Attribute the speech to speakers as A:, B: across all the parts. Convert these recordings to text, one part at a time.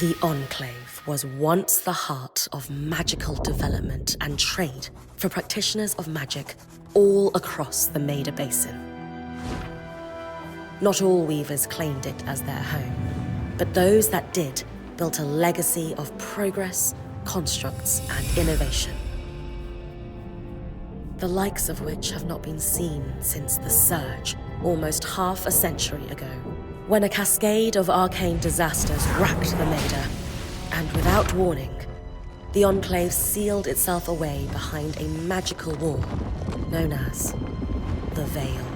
A: The Enclave was once the heart of magical development and trade for practitioners of magic all across the Maida Basin. Not all weavers claimed it as their home, but those that did built a legacy of progress, constructs, and innovation, the likes of which have not been seen since the Surge almost half a century ago, when a cascade of arcane disasters racked the Maida, and without warning, the Enclave sealed itself away behind a magical wall known as the Veil.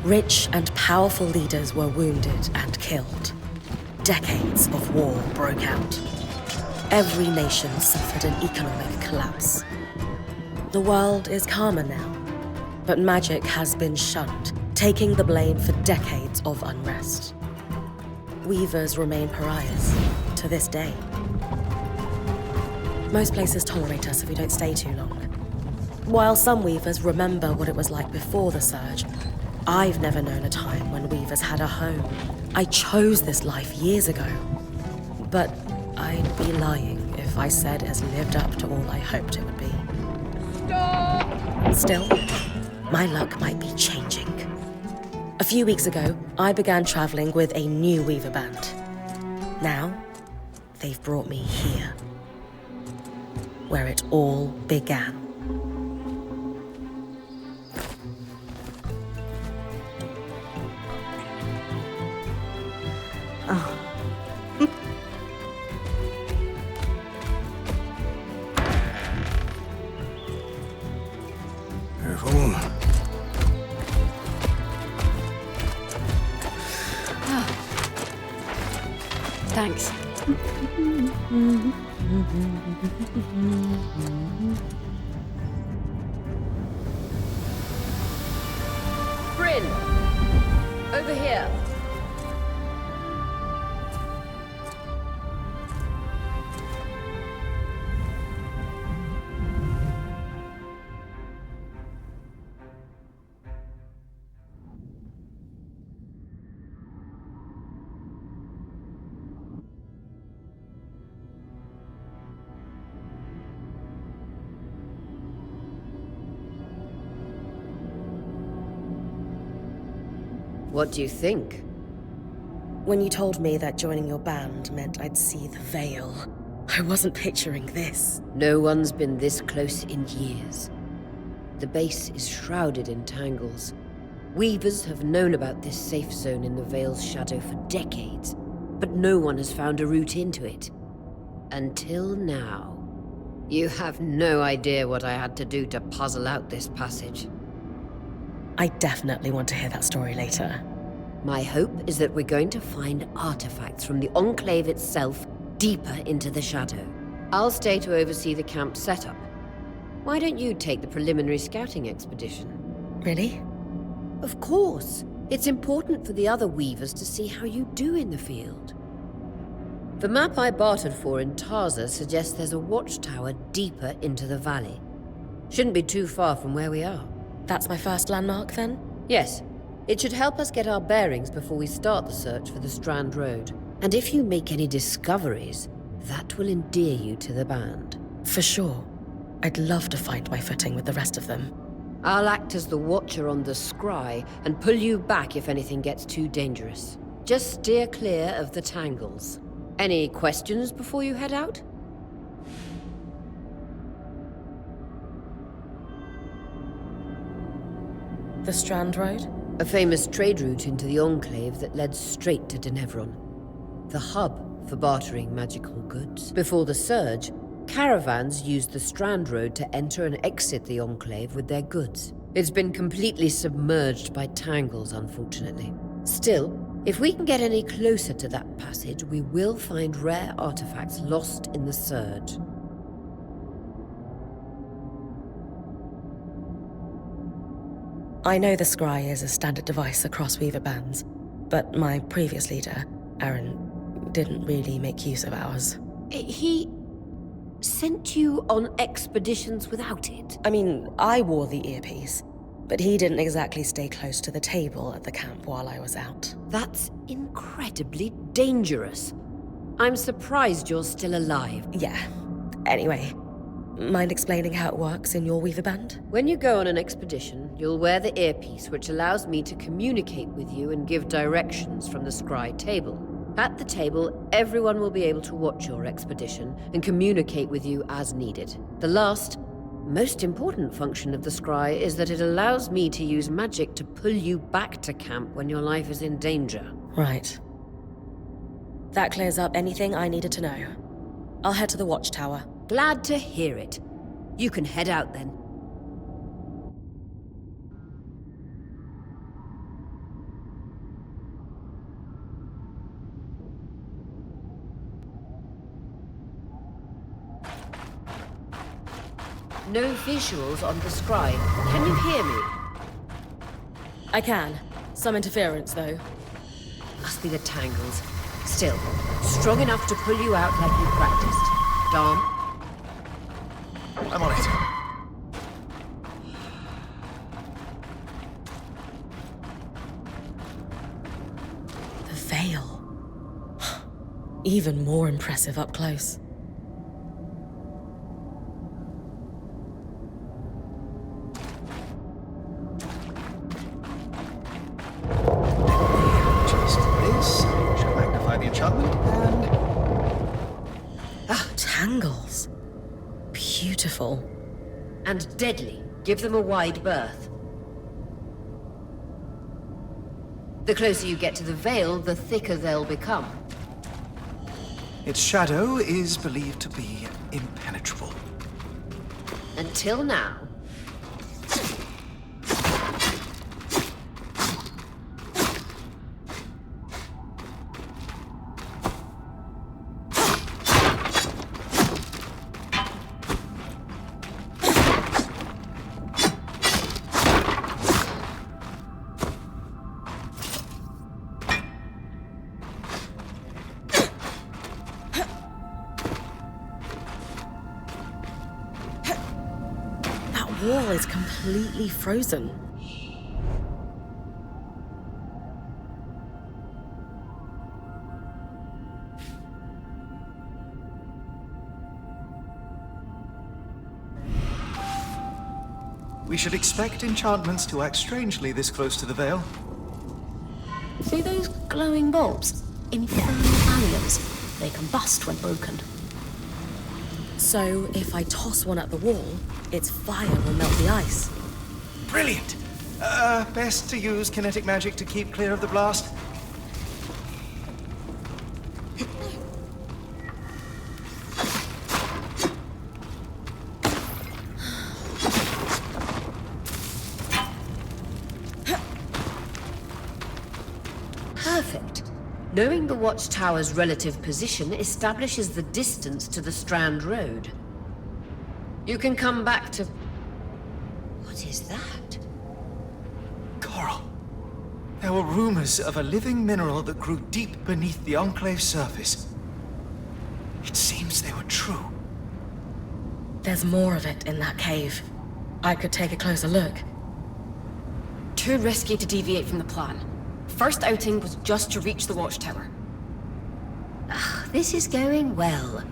A: Rich and powerful leaders were wounded and killed. Decades of war broke out. Every nation suffered an economic collapse. The world is calmer now, but magic has been shunned, taking the blame for decades of unrest. Weavers remain pariahs to this day. Most places tolerate us if we don't stay too long. While some weavers remember what it was like before the Surge, I've never known a time when weavers had a home. I chose this life years ago, but I'd be lying if I said it has lived up to all I hoped it would be.
B: Stop!
A: Still, my luck might be changing. A few weeks ago, I began traveling with a new weaver band. Now, they've brought me here, where it all began. Oh.
C: Careful.
B: Thanks. Brynn! Over here. What do you think?
A: When you told me that joining your band meant I'd see the Veil, I wasn't picturing this.
B: No one's been this close in years. The base is shrouded in tangles. Weavers have known about this safe zone in the Veil's shadow for decades, but no one has found a route into it. Until now. You have no idea what I had to do to puzzle out this passage.
A: I definitely want to hear that story later.
B: My hope is that we're going to find artifacts from the Enclave itself deeper into the shadow. I'll stay to oversee the camp setup. Why don't you take the preliminary scouting expedition?
A: Really?
B: Of course. It's important for the other weavers to see how you do in the field. The map I bartered for in Tarza suggests there's a watchtower deeper into the valley. Shouldn't be too far from where we are.
A: That's my first landmark, then?
B: Yes. It should help us get our bearings before we start the search for the Strand Road. And if you make any discoveries, that will endear you to the band.
A: For sure. I'd love to find my footing with the rest of them.
B: I'll act as the watcher on the scry and pull you back if anything gets too dangerous. Just steer clear of the tangles. Any questions before you head out?
A: The Strand Road?
B: A famous trade route into the Enclave that led straight to Denevron. The hub for bartering magical goods. Before the Surge, caravans used the Strand Road to enter and exit the Enclave with their goods. It's been completely submerged by tangles, unfortunately. Still, if we can get any closer to that passage, we will find rare artifacts lost in the Surge.
A: I know the scry is a standard device across weaver bands, but my previous leader, Aaron, didn't really make use of ours.
B: He sent you on expeditions without it?
A: I mean, I wore the earpiece, but he didn't exactly stay close to the table at the camp while I was out.
B: That's incredibly dangerous. I'm surprised you're still alive.
A: Yeah. Anyway, mind explaining how it works in your Weaver Band?
B: When you go on an expedition, you'll wear the earpiece which allows me to communicate with you and give directions from the scry table. At the table, everyone will be able to watch your expedition and communicate with you as needed. The last, most important function of the scry is that it allows me to use magic to pull you back to camp when your life is in danger.
A: Right. That clears up anything I needed to know. I'll head to the watchtower.
B: Glad to hear it. You can head out then. No visuals on the scry. Can you hear me?
A: I can. Some interference, though.
B: Must be the tangles. Still, strong enough to pull you out like you practiced. Dom?
C: I'm on it.
A: The veil. Even more impressive up close.
C: Just this should magnify the enchantment, and
A: Tangles. Beautiful.
B: And deadly. Give them a wide berth. The closer you get to the veil, the thicker they'll become.
C: its shadow is believed to be impenetrable.
B: Until now.
A: Wall is completely frozen.
C: We should expect enchantments to act strangely this close to the veil.
D: See those glowing bulbs? Infernal aliens. They combust when broken.
A: So, if I toss one at the wall, its fire will melt the ice.
C: Brilliant! Best to use kinetic magic to keep clear of the blast.
B: Perfect. Knowing the watchtower's relative position establishes the distance to the Strand Road. You can come back to... What is that?
C: Coral. There were rumors of a living mineral that grew deep beneath the Enclave's surface. It seems they were true.
A: There's more of it in that cave. I could take a closer look.
D: Too risky to deviate from the plan. First outing was just to reach the watchtower.
B: This is going well.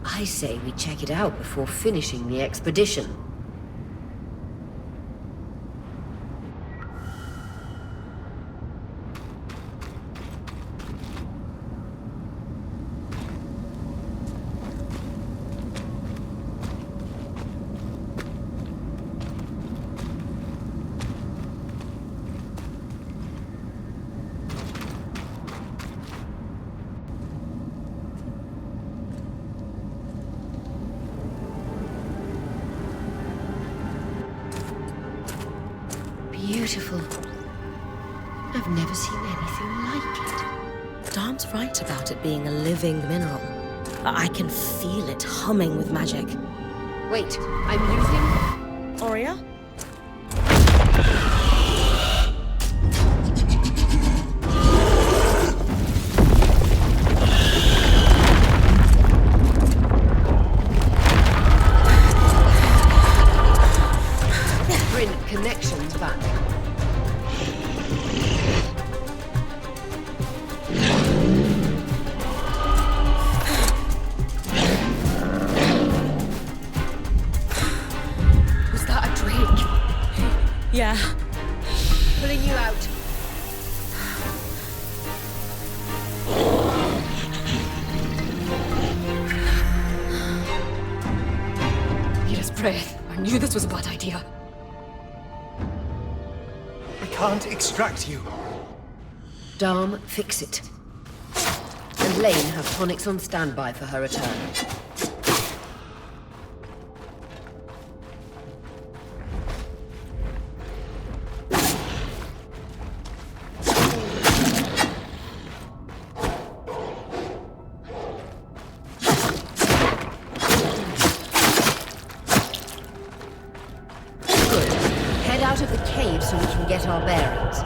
B: I say we check it out before finishing the expedition. Beautiful. I've never seen anything like it.
A: Dom's right about it being a living mineral. I can feel it humming with magic.
B: Wait, I'm using...
A: Aurea?
B: Brynn, connections back.
A: Yeah.
B: Pulling you out.
E: Peter's breath. I knew this was a bad idea.
C: I can't extract you.
B: Dharm, fix it. And Lane have tonics on standby for her return. Good. Head out of the cave so we can get our bearings.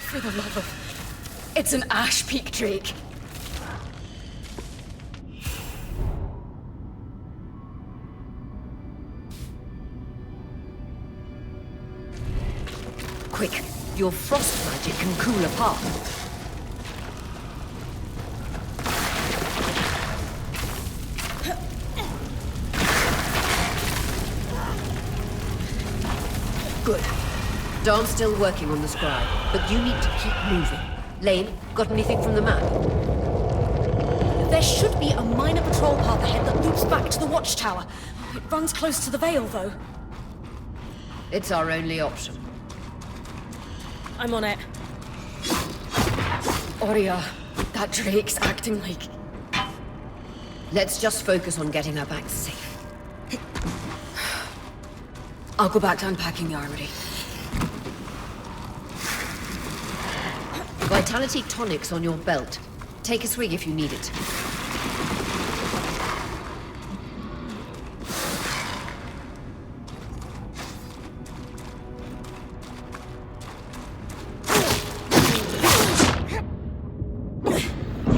E: For the love of... It's an Ash Peak Drake.
B: Quick, your frost magic can cool a path. Good. Darm's still working on the scribe, but you need to keep moving. Lane, got anything from the map?
A: There should be a minor patrol path ahead that loops back to the watchtower. It runs close to the Vale, though.
B: It's our only option.
A: I'm on it.
E: Oria, that Drake's acting like...
B: Let's just focus on getting her back safe.
E: I'll go back to unpacking the armory.
B: Vitality tonics on your belt. Take a swig if you need it.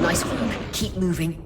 B: Nice work. Keep moving.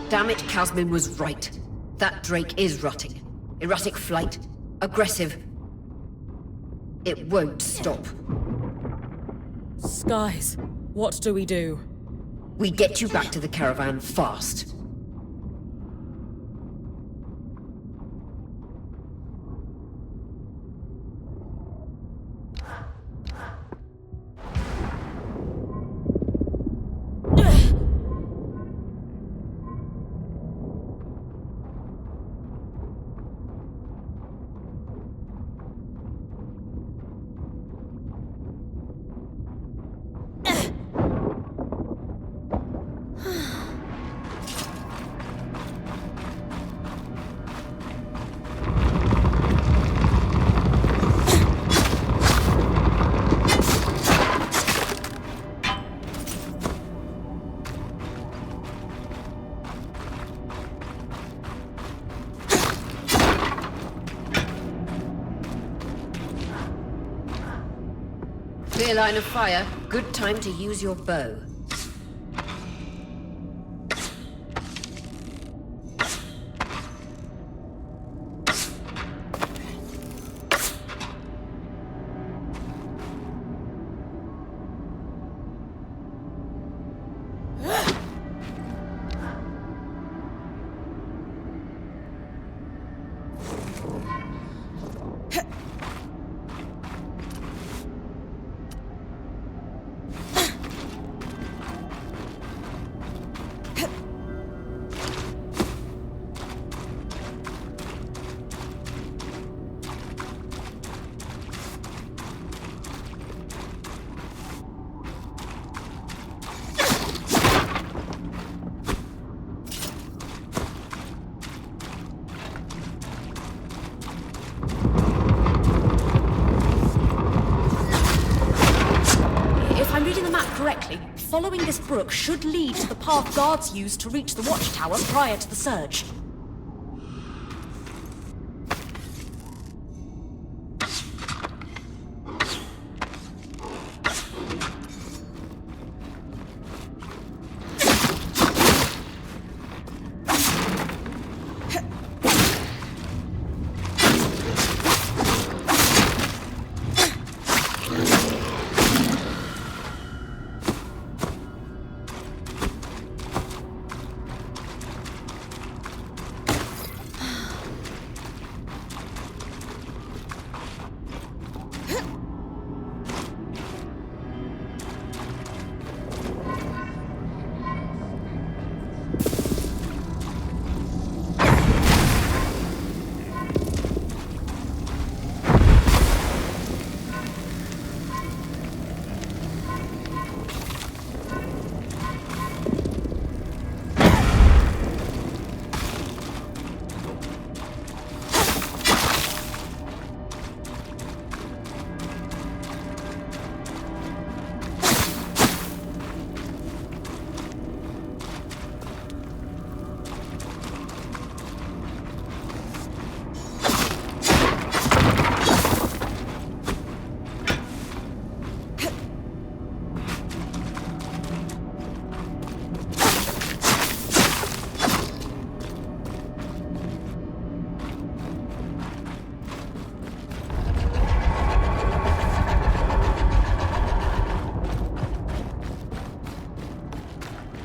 B: Damn it, Casmin was right. That Drake is rotting. Erratic flight. Aggressive. It won't stop.
A: Skies, what do we do?
B: We get you back to the caravan fast. Clear line of fire. Good time to use your bow.
D: Correctly, following this brook should lead to the path guards used to reach the watchtower prior to the surge.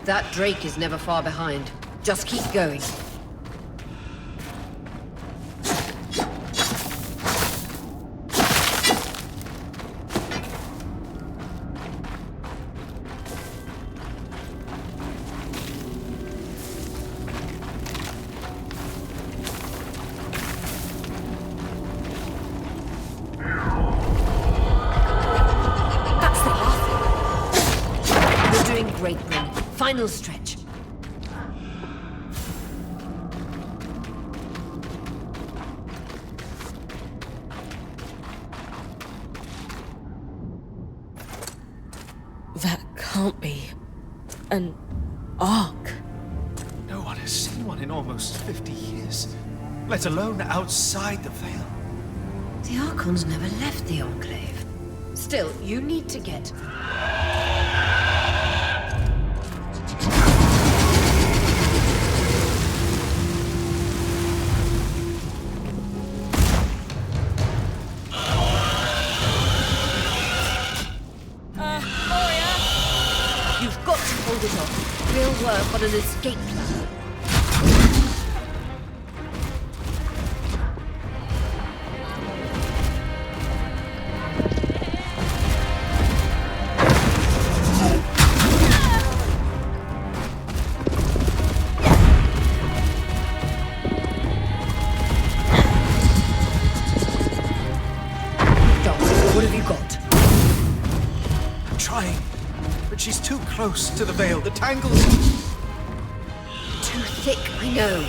D: That Drake is never far behind. Just keep going. That's the path.
B: You're doing great, Brynn. Final stretch.
A: That can't be an ark.
C: No one has seen one in almost 50 years, let alone outside the Veil.
B: The Archons never left the Enclave. Still, you need to get... You've got to hold it off. We'll work on an escape plan. What have you got?
C: I'm trying, but she's too close to the Veil. The tangles...
B: Too thick, I know.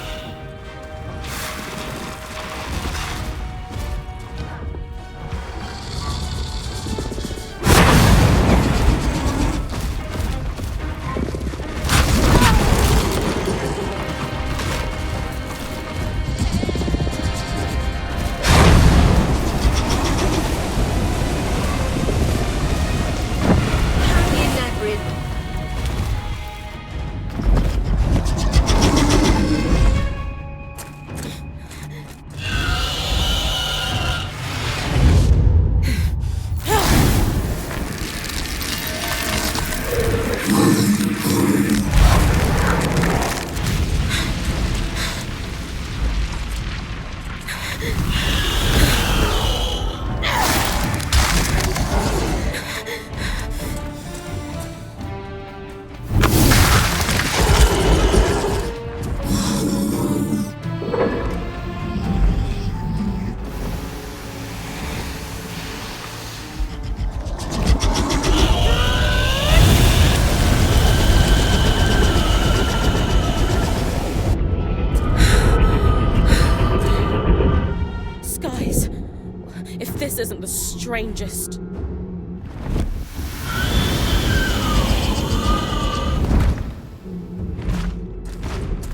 A: This isn't the strangest.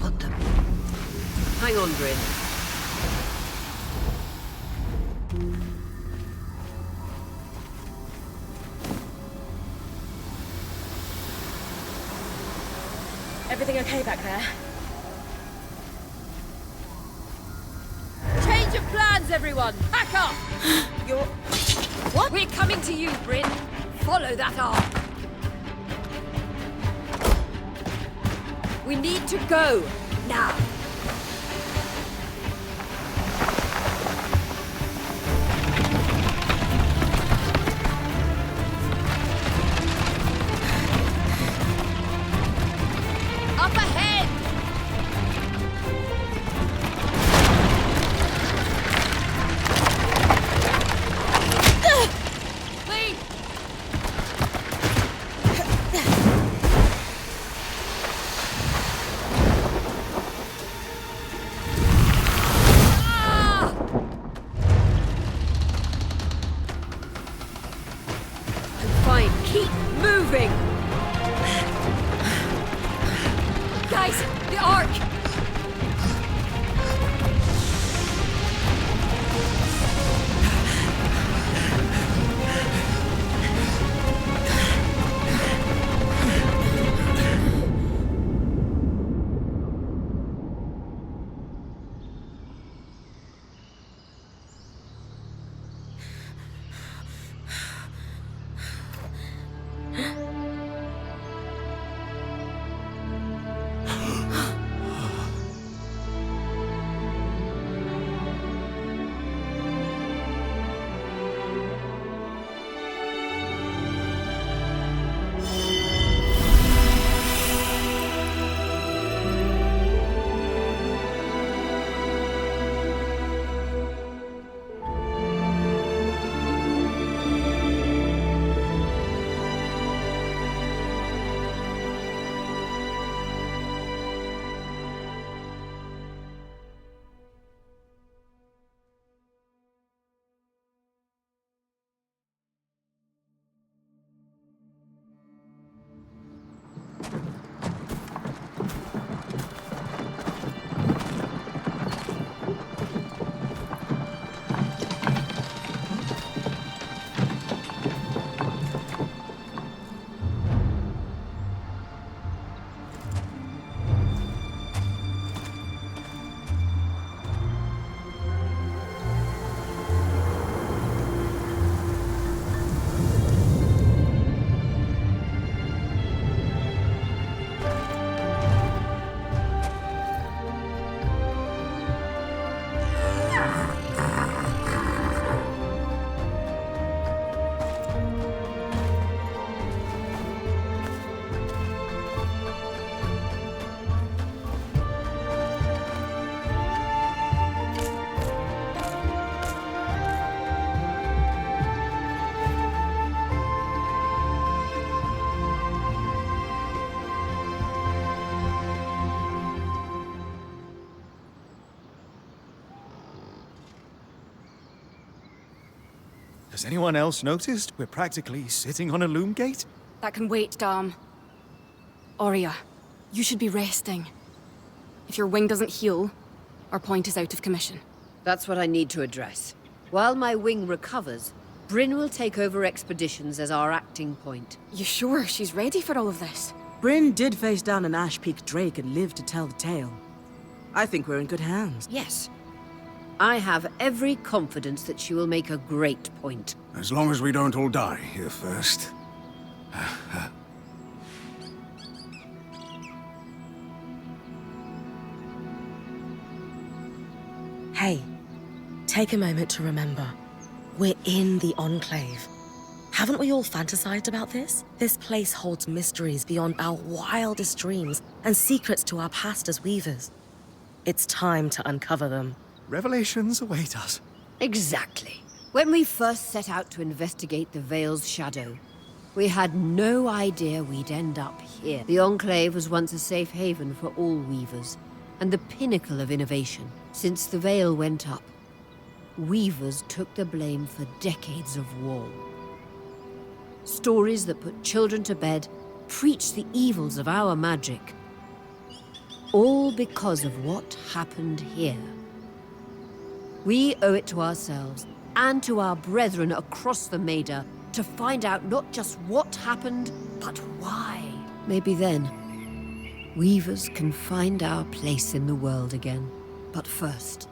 B: What the? Hang on, Brynn.
A: Everything okay back there?
B: Change of plans, everyone! Pack up!
A: You're... What?
B: We're coming to you, Brynn. Follow that arc. We need to go, now. Up ahead! Keep moving! Guys, the arc!
C: Has anyone else noticed we're practically sitting on a loom gate?
E: That can wait, Dom. Aurea, you should be resting. If your wing doesn't heal, our point is out of commission.
B: That's what I need to address. While my wing recovers, Brynn will take over expeditions as our acting point.
E: You sure she's ready for all of this?
F: Brynn did face down an Ash Peak Drake and lived to tell the tale. I think we're in good hands.
B: Yes. I have every confidence that she will make a great point.
G: As long as we don't all die here first.
A: Hey, take a moment to remember. We're in the Enclave. Haven't we all fantasized about this? This place holds mysteries beyond our wildest dreams and secrets to our past as weavers. It's time to uncover them.
C: Revelations await us.
B: Exactly. When we first set out to investigate the Veil's shadow, we had no idea we'd end up here. The Enclave was once a safe haven for all weavers, and the pinnacle of innovation. Since the Veil went up, weavers took the blame for decades of war. Stories that put children to bed, preached the evils of our magic. All because of what happened here. We owe it to ourselves and to our brethren across the Maida to find out not just what happened, but why. Maybe then, weavers can find our place in the world again. But first,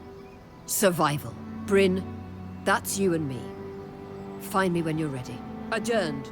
B: survival. Brynn, that's you and me. Find me when you're ready. Adjourned.